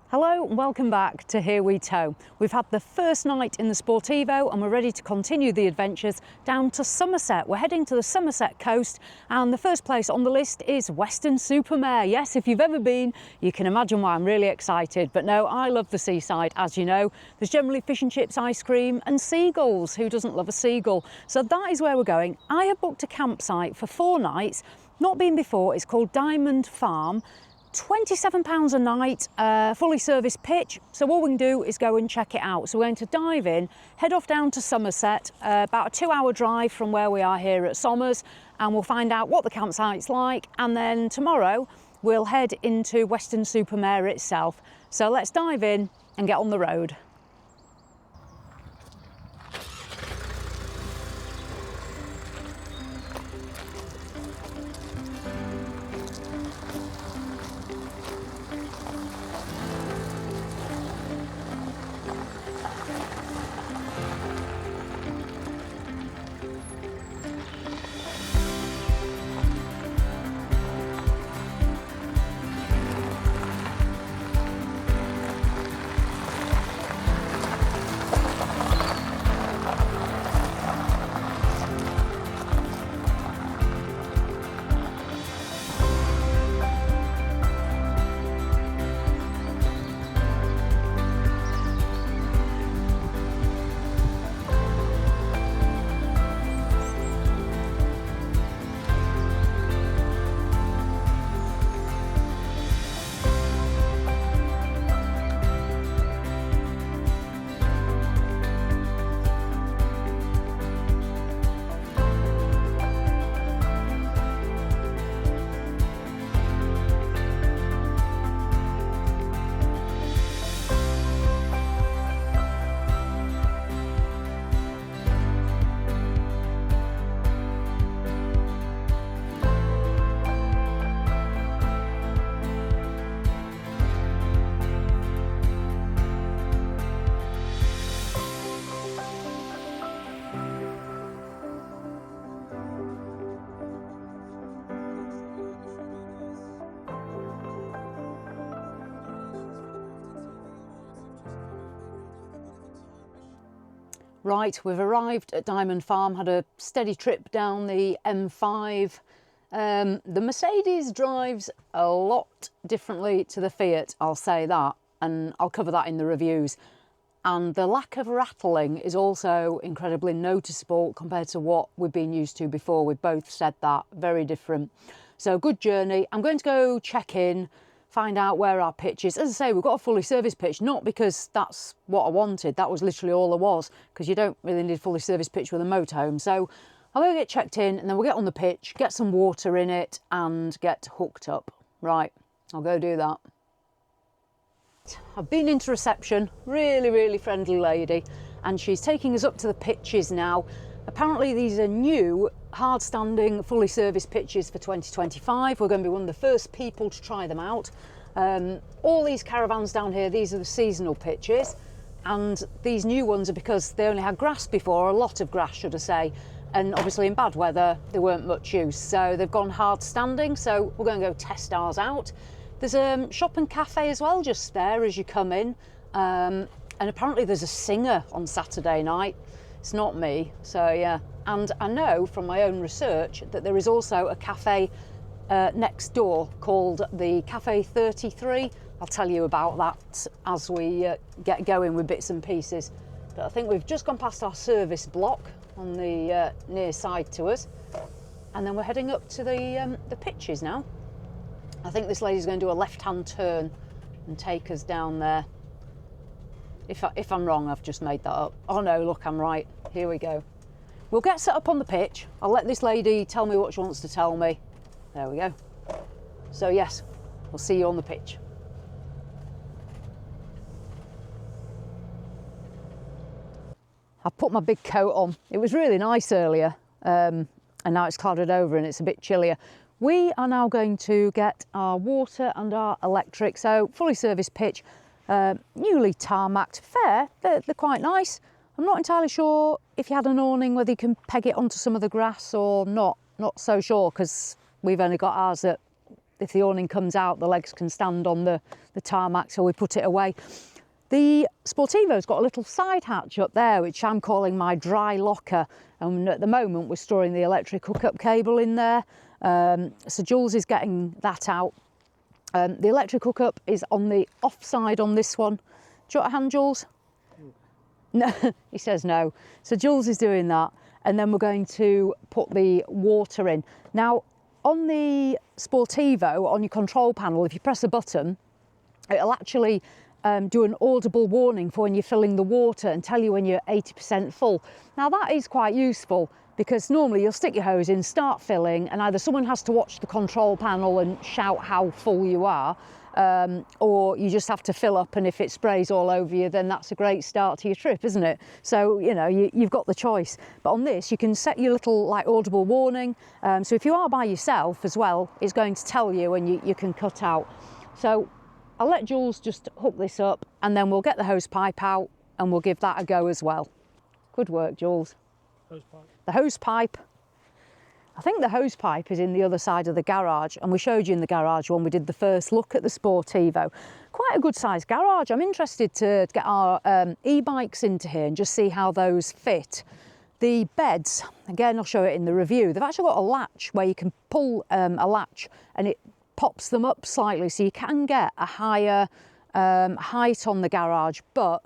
Hello and welcome back to Here We Tow. We've had the first night in the Sportivo and we're ready to continue the adventures down to Somerset. We're heading to the Somerset coast and the first place on the list is Weston-Super-Mare. Yes, if you've ever been, you can imagine why I'm really excited. But no, I love the seaside, as you know. There's generally fish and chips, ice cream and seagulls. Who doesn't love a seagull? So that is where we're going. I have booked a campsite for 4 nights. Not been before. It's called Diamond Farm. £27 a night, fully serviced pitch. So all we can do is go and check it out. So we're going to dive in, head off down to Somerset, about a 2-hour drive from where we are here at Somers, and we'll find out what the campsite's like. And then tomorrow we'll head into Weston-Super-Mare itself. So let's dive in and get on the road. Right, we've arrived at Diamond Farm, had a steady trip down the M5. The Mercedes drives a lot differently to the Fiat, I'll say that, and I'll cover that in the reviews. And the lack of rattling is also incredibly noticeable compared to what we've been used to before. We've both said that, very different. So good journey. I'm going to go check in, find out where our pitch is. As I say, we've got a fully serviced pitch, not because that's what I wanted. That was literally all there was, because you don't really need a fully serviced pitch with a motorhome. So I'll go get checked in and then we'll get on the pitch, get some water in it and get hooked up. Right, I'll go do that. I've been into reception, really friendly lady, and she's taking us up to the pitches now. Apparently these are new, hard-standing, fully serviced pitches for 2025. We're going to be one of the first people to try them out. All these caravans down here, these are the seasonal pitches, and these new ones are because they only had grass before, or a lot of grass should I say, and obviously in bad weather they weren't much use, so they've gone hard-standing. So we're going to go test ours out. There's a shop and cafe as well just there as you come in, and apparently there's a singer on Saturday night. It's not me, so yeah. And I know from my own research that there is also a cafe next door called the Cafe 33. I'll tell you about that as we get going with bits and pieces. But I think we've just gone past our service block on the near side to us, and then we're heading up to the pitches now. I think this lady's going to do a left-hand turn and take us down there. If I'm wrong, I've just made that up. Oh no, look, I'm right. Here we go. We'll get set up on the pitch. I'll let this lady tell me what she wants to tell me. There we go. So yes, we'll see you on the pitch. I've put my big coat on. It was really nice earlier, and now it's clouded over and it's a bit chillier. We are now going to get our water and our electric. So fully serviced pitch. Newly tarmacked, fair, they're quite nice. I'm not entirely sure if you had an awning whether you can peg it onto some of the grass or not so sure, because we've only got ours at if the awning comes out, the legs can stand on the tarmac, so we put it away. The Sportivo's got a little side hatch up there, which I'm calling my dry locker. And at the moment, we're storing the electric hookup cable in there. So Jules is getting that out. The electric hookup is on the off side on this one. Do you want a hand, Jules? No, he says no. So Jules is doing that. And then we're going to put the water in. Now, on the Sportivo, on your control panel, if you press a button, it'll actually do an audible warning for when you're filling the water and tell you when you're 80% full. Now that is quite useful because normally you'll stick your hose in, start filling, and either someone has to watch the control panel and shout how full you are, or you just have to fill up, and if it sprays all over you, then that's a great start to your trip, isn't it? So, you know, you've got the choice. But on this, you can set your little like audible warning. So if you are by yourself as well, it's going to tell you and you can cut out. So I'll let Jules just hook this up and then we'll get the hose pipe out and we'll give that a go as well. Good work, Jules. Hose pipe. The hose pipe. I think the hose pipe is in the other side of the garage, and we showed you in the garage when we did the first look at the Sportivo. Quite a good sized garage. I'm interested to get our e-bikes into here and just see how those fit. The beds, again, I'll show it in the review. They've actually got a latch where you can pull a latch and it pops them up slightly, so you can get a higher height on the garage, but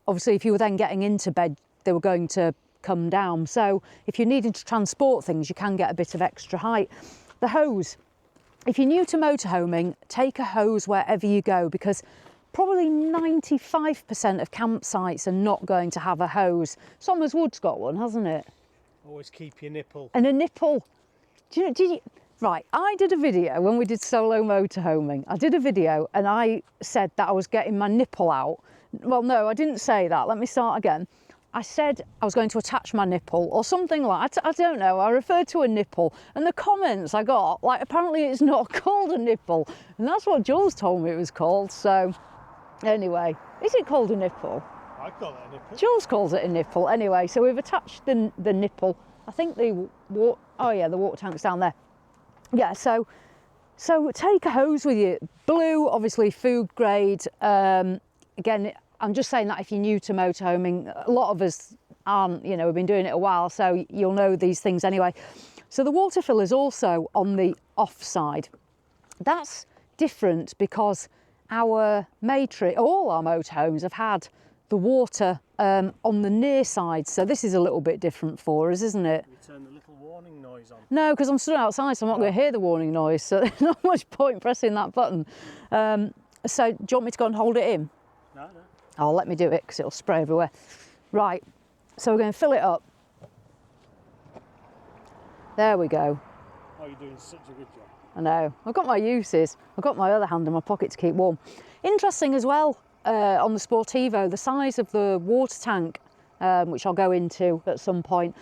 obviously if you were then getting into bed, they were going to come down. So if you're needing to transport things, you can get a bit of extra height. The hose, if you're new to motorhoming, take a hose wherever you go, because probably 95% of campsites are not going to have a hose. Somers Wood's got one, hasn't it? Always keep your nipple. And a nipple. Did you? Right, I did a video when we did solo motorhoming. I did a video and I said that I was getting my nipple out. Well, no, I didn't say that. Let me start again. I said I was going to attach my nipple or something like that. I don't know. I referred to a nipple, and the comments I got, like, apparently it's not called a nipple. And that's what Jules told me it was called. So anyway, is it called a nipple? I call it a nipple. Jules calls it a nipple. Anyway, so we've attached the nipple. I think the water tank's down there. Yeah, so take a hose with you. Blue, obviously food grade. Again, I'm just saying that if you're new to motorhoming, a lot of us aren't, you know, we've been doing it a while, so you'll know these things anyway. So the water filler's also on the off side. That's different because our Matrix, all our motorhomes have had the water on the near side, so this is a little bit different for us, isn't it? You turn the little warning noise on. No, because I'm stood outside, so I'm not going to hear the warning noise, so there's not much point pressing that button. So do you want me to go and hold it in? No. Oh, let me do it because it'll spray everywhere. Right, so we're going to fill it up. There we go. Oh, you're doing such a good job. I know. I've got my uses. I've got my other hand in my pocket to keep warm. Interesting as well, on the Sportivo, the size of the water tank, which I'll go into at some point.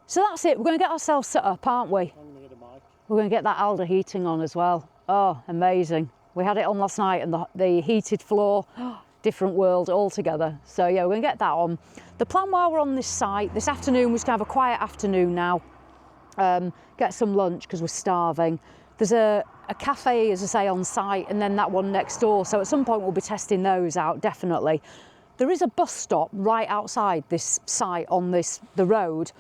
So that's it. We're going to get ourselves set up, aren't we? I'm going to get a mic. We're going to get that Alder heating on as well. Oh, amazing. We had it on last night, and the heated floor, different world altogether. So yeah, we're going to get that on. The plan while we're on this site, this afternoon, we're going to have a quiet afternoon now. Get some lunch because we're starving. There's a cafe, as I say, on site, and then that one next door. So at some point we'll be testing those out, definitely. There is a bus stop right outside this site on the road,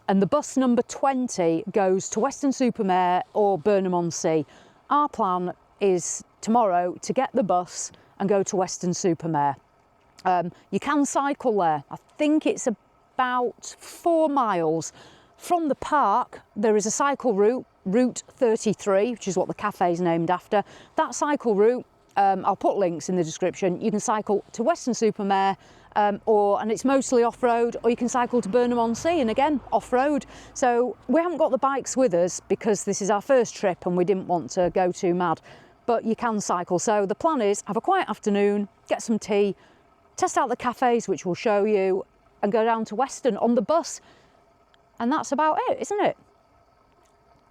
and the bus number 20 goes to Weston-Super-Mare or Burnham on Sea. Our plan is tomorrow to get the bus and go to Weston-Super-Mare. You can cycle there. I think it's about 4 miles. From the park, there is a cycle route, Route 33, which is what the cafe is named after. That cycle route, I'll put links in the description. You can cycle to Weston-Super-Mare, and it's mostly off-road, or you can cycle to Burnham on Sea, and again, off-road. So we haven't got the bikes with us because this is our first trip and we didn't want to go too mad, but you can cycle. So the plan is have a quiet afternoon, get some tea, test out the cafes, which we'll show you, and go down to Weston on the bus. And that's about it, isn't it?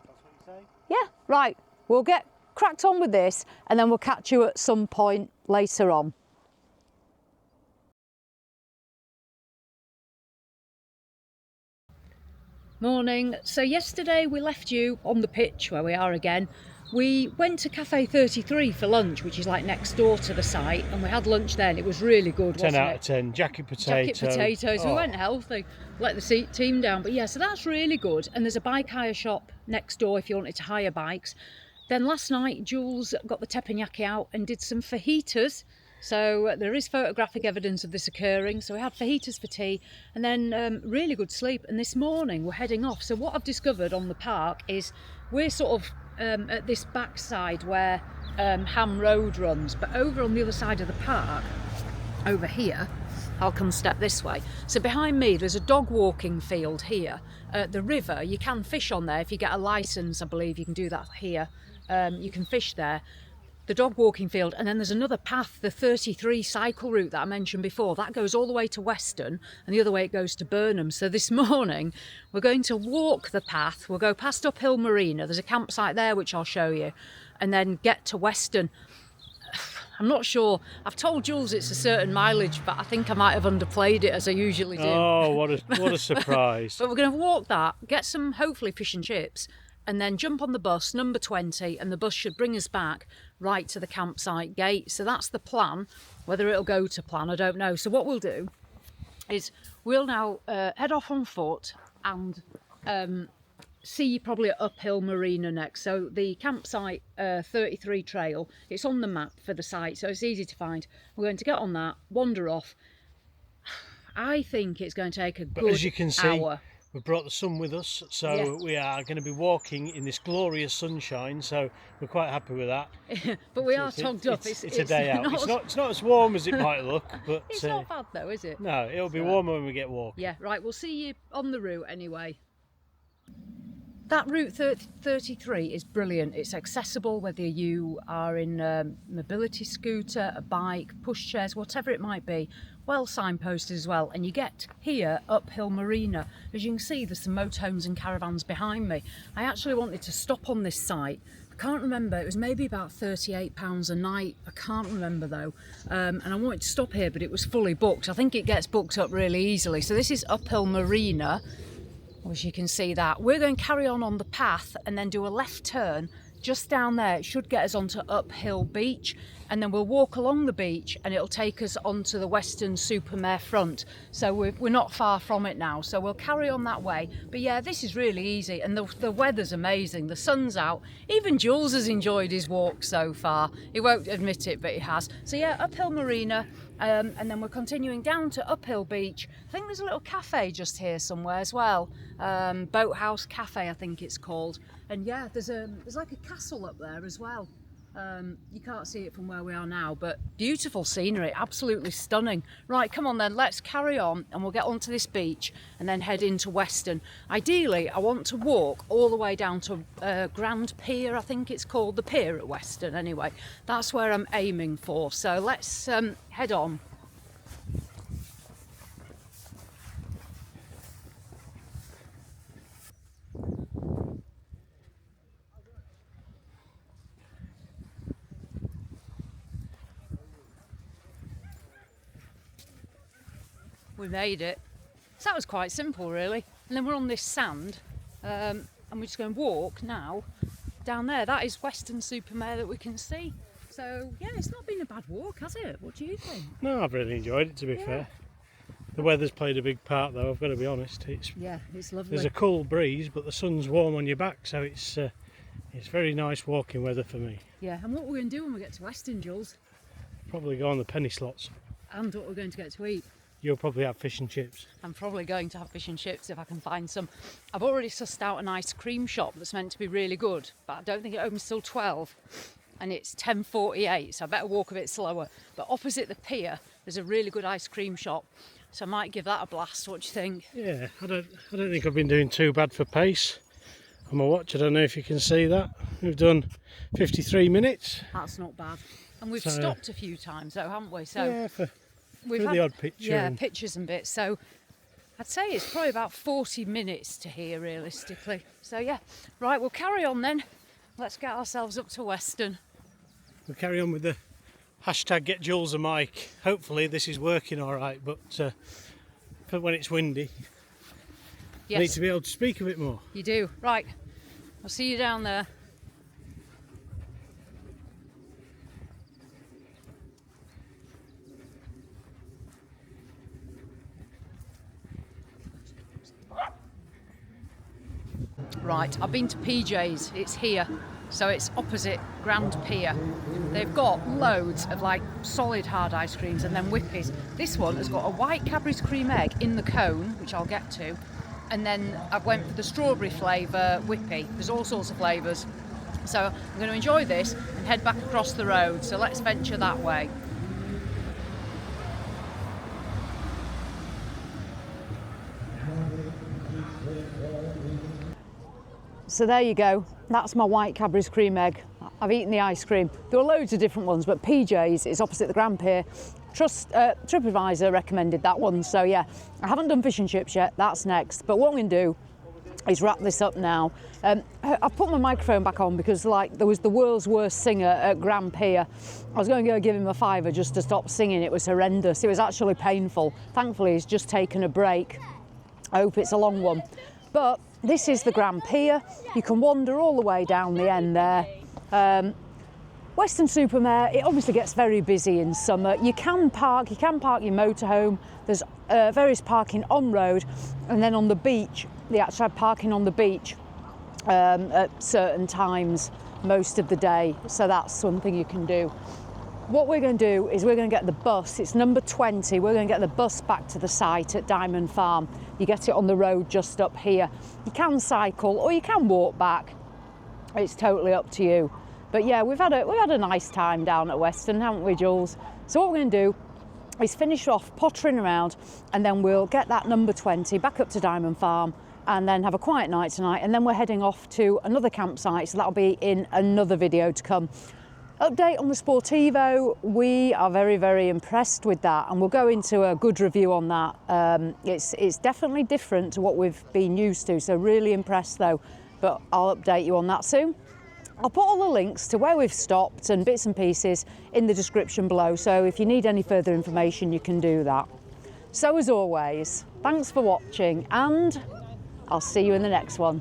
That's what you say? Yeah, right. We'll get cracked on with this and then we'll catch you at some point later on. Morning. So yesterday we left you on the pitch where we are again We went to Cafe 33 for lunch, which is like next door to the site, and we had lunch there and it was really good, 10 wasn't out it? of 10. Jacket potato. Jacket potatoes. We Oh. went healthy, let the team down. But yeah, so that's really good. And there's a bike hire shop next door if you wanted to hire bikes. Then last night, Jules got the teppanyaki out and did some fajitas. So there is photographic evidence of this occurring. So we had fajitas for tea and then really good sleep. And this morning we're heading off. So what I've discovered on the park is we're sort of at this backside where Ham Road runs, but over on the other side of the park, over here, I'll come step this way. So behind me there's a dog walking field here. The river, you can fish on there if you get a licence, I believe you can do that here. You can fish there. The dog walking field, and then there's another path, the 33 cycle route that I mentioned before, that goes all the way to Weston and the other way it goes to Burnham. So this morning we're going to walk the path. We'll go past Uphill Marina, there's a campsite there which I'll show you, and then get to Weston. I'm not sure, I've told Jules it's a certain mileage, but I think I might have underplayed it as I usually do. Oh, what a surprise. But we're going to walk that, get some hopefully fish and chips, and then jump on the bus, number 20, and the bus should bring us back right to the campsite gate. So that's the plan. Whether it'll go to plan, I don't know. So what we'll do is we'll now head off on foot and see you probably at Uphill Marina next. So the campsite 33 trail, it's on the map for the site, so it's easy to find. We're going to get on that, wander off. I think it's going to take a good As you can see, hour. we've brought the sun with us, so Yeah. we are going to be walking in this glorious sunshine, so we're quite happy with that. But we are It's- togged up. It's a day out. It's not as warm as it might look, but It's not bad though, is it? no, it'll be So- warmer when we get walking. Yeah, right, we'll see you on the route anyway. That route 33 is brilliant. It's accessible whether you are in a mobility scooter, a bike, pushchairs, whatever it might be. Well signposted as well. And you get here, Uphill Marina. As you can see, there's some motorhomes and caravans behind me. I actually wanted to stop on this site. I can't remember, it was maybe about £38 a night. I can't remember though. And I wanted to stop here, but it was fully booked. I think it gets booked up really easily. So this is Uphill Marina. As you can see that. We're going to carry on the path and then do a left turn just down there. It should get us onto Uphill Beach, and then we'll walk along the beach and it'll take us onto the Weston-Super-Mare front. So we're not far from it now, so we'll carry on that way. But yeah, this is really easy and the weather's amazing. The sun's out. Even Jules has enjoyed his walk so far. He won't admit it, but he has. So yeah, Uphill Marina. And then we're continuing down to Uphill Beach. I think there's a little cafe just here somewhere as well. Boathouse Cafe, I think it's called. And yeah, there's like a castle up there as well. You can't see it from where we are now, but beautiful scenery, absolutely stunning. Right, come on then, let's carry on and we'll get onto this beach and then head into Weston. Ideally, I want to walk all the way down to Grand Pier, I think it's called, the pier at Weston anyway. That's where I'm aiming for, so let's head on. We made it. So that was quite simple really. And then we're on this sand and we're just going to walk now down there. That is Weston-Super-Mare that we can see. So yeah, it's not been a bad walk, has it? What do you think? No, I've really enjoyed it, to be fair. The weather's played a big part though, I've got to be honest. Yeah, it's lovely. There's a cool breeze, but the sun's warm on your back, so it's very nice walking weather for me. Yeah, and what we're going to do when we get to Weston, Jules, Probably go on the penny slots. and what we're going to get to eat. You'll probably have fish and chips. I'm probably going to have fish and chips if I can find some. I've already sussed out an ice cream shop that's meant to be really good, but I don't think it opens till 12 and it's 10:48, so I better walk a bit slower. But opposite the pier, there's a really good ice cream shop, so I might give that a blast. What do you think? Yeah, I don't think I've been doing too bad for pace on my watch. I don't know if you can see that. We've done 53 minutes. That's not bad. And we've So- stopped a few times though, haven't we? So Yeah, for we've the odd picture. Yeah, and- pictures and bits. So I'd say it's probably about 40 minutes to here realistically. So yeah, right, we'll carry on then. Let's get ourselves up to Weston. We'll carry on with the hashtag get Jules a mic. Hopefully this is working all right, but for when it's windy, I need Yes, to be able to speak a bit more. you do. Right, I'll see you down there. Right, I've been to PJ's, it's here. So it's opposite Grand Pier. They've got loads of like solid hard ice creams and then whippies. This one has got a white Cadbury's cream egg in the cone, which I'll get to. And then I went for the strawberry flavour whippy. There's all sorts of flavours. So I'm going to enjoy this and head back across the road. So let's venture that way. So there you go, that's my white Cadbury's cream egg. I've eaten the ice cream. There are loads of different ones, but PJ's is opposite the Grand Pier. TripAdvisor recommended that one, so yeah. I haven't done fish and chips yet, that's next. But what I'm going to do is wrap this up now. I've put my microphone back on because like there was the world's worst singer at Grand Pier. I was going to go give him a fiver just to stop singing. It was horrendous. It was actually painful. Thankfully, he's just taken a break. I hope it's a long one. But this is the Grand Pier. You can wander all the way down the end there. Weston-Super-Mare, it obviously gets very busy in summer. You can park your motorhome. There's various parking on road, and then on the beach, they actually have parking on the beach at certain times most of the day. So that's something you can do. What we're going to do is we're going to get the bus. It's number 20. We're going to get the bus back to the site at Diamond Farm. You get it on the road just up here. You can cycle or you can walk back. It's totally up to you. But yeah, we've had a nice time down at Weston, haven't we, Jules? So what we're going to do is finish off pottering around, and then we'll get that number 20 back up to Diamond Farm and then have a quiet night tonight, and then we're heading off to another campsite, so that'll be in another video to come. Update on the Sportivo, we are very, very impressed with that, and we'll go into a good review on that. It's definitely different to what we've been used to, so really impressed though, but I'll update you on that soon. I'll put all the links to where we've stopped and bits and pieces in the description below, so if you need any further information, you can do that. So as always, thanks for watching, and I'll see you in the next one.